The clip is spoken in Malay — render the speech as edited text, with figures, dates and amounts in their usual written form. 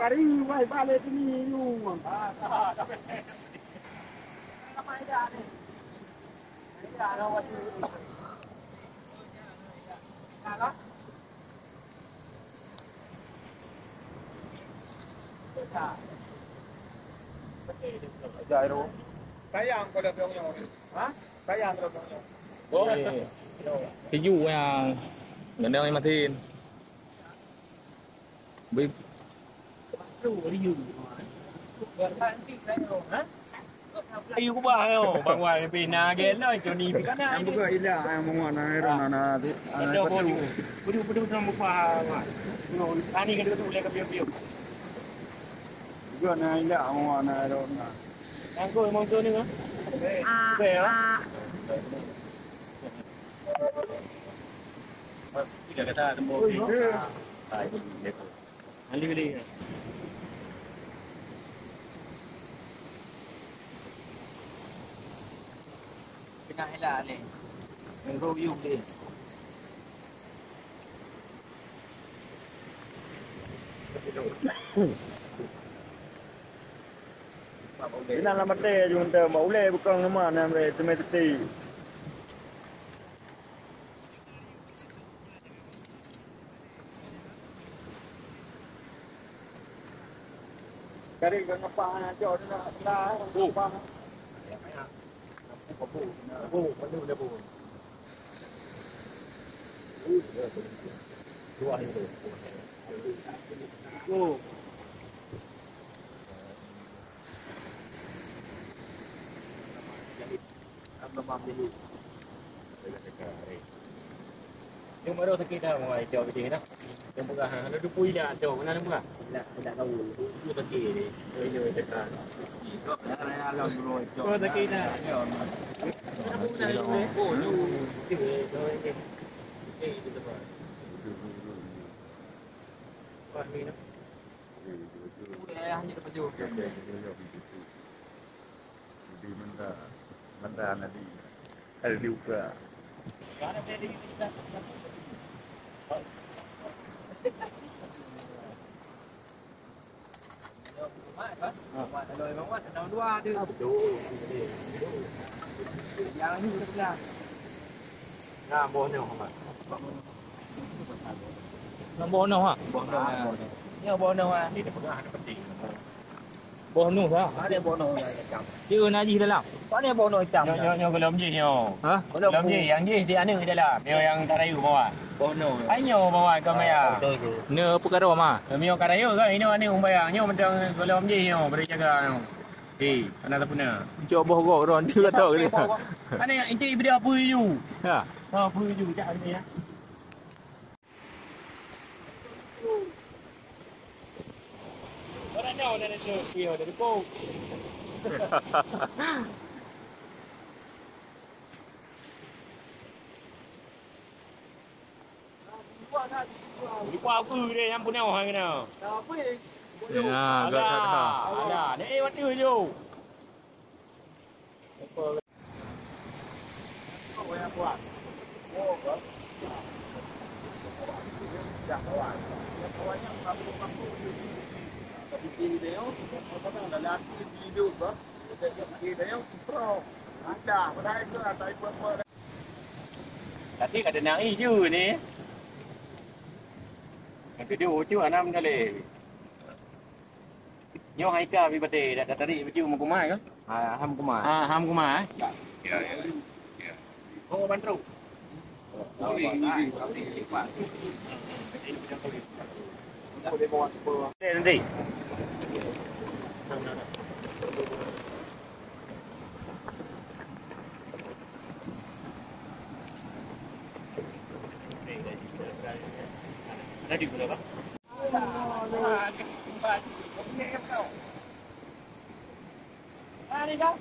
Kari mai balik sini you. Sayang kau dah bilang ni. Ha? Sayang kau dah bilang. Ôi, cái dụ à, gần đây em mà tin. Bị ayo ko ba ayo bangwa pinagel no Johnny bi kana Yang buka ila yang mengwana era na ada bodu sama pa no ani kan tu le ka bio juga na ila mengwana era na. ang ko mo to ni ha pero tidak kata temu ai ni ali beli pinahila ali ang go yung din Ina la mate junta maule bukan nama namre temeti. Kari kan apa na jo na apa. Nhưng mà đâu thì kia ngoài chờ cái gì đó nhưng mà nó được vui là chờ nó đúng không là đâu chưa tất kỳ đi rồi tất cả rồi tất kỳ là nó cũng là cái cổ lưu cái rồi cái được rồi còn gì nữa hanya dapat juga Di mana nanti ada juga. Rồi bóng quát nó đua đi. Giờ như thế nào? Là bốn nào hả? Nó bốn nào hả? Bốn nào. Nhưng bốn nào à? Đi được một cái phần bốn nụ sao? Có đây bốn nụ chậm. Chứ nó gì đây nào? Có đây bốn nụ chậm. Nhau cái lấm gì nhiều? Hả? Lấm gì? Yang gì thì anh ấy đây là. Mio yang taray của bao à? Bốn nụ. Anh nhiều bao à? Cầm mày à? Nửa pukaro mà. Mio cái đấy cái ini anh ấy không bay à? Nhau mình đang cái lấm gì nhiều? Beri jaga. Di, anak punya. Coba kok ron juga tahu dia. Anh ấy inti video apa you? Ha? Apa you cak ni ya? Orang tahu nak show video dari kau. Đi qua cư đây em muốn nào hay nào? Ya, Ada. Ni what you do? Tadi kata nak je ni. Video tu anam kali. Nyo hai ka bi bate dak tadi baju mo kumai ke? Ham kumai. Ham kumai. Ya. Oh bantru. Nanti. Tadi berapa? Ini kau.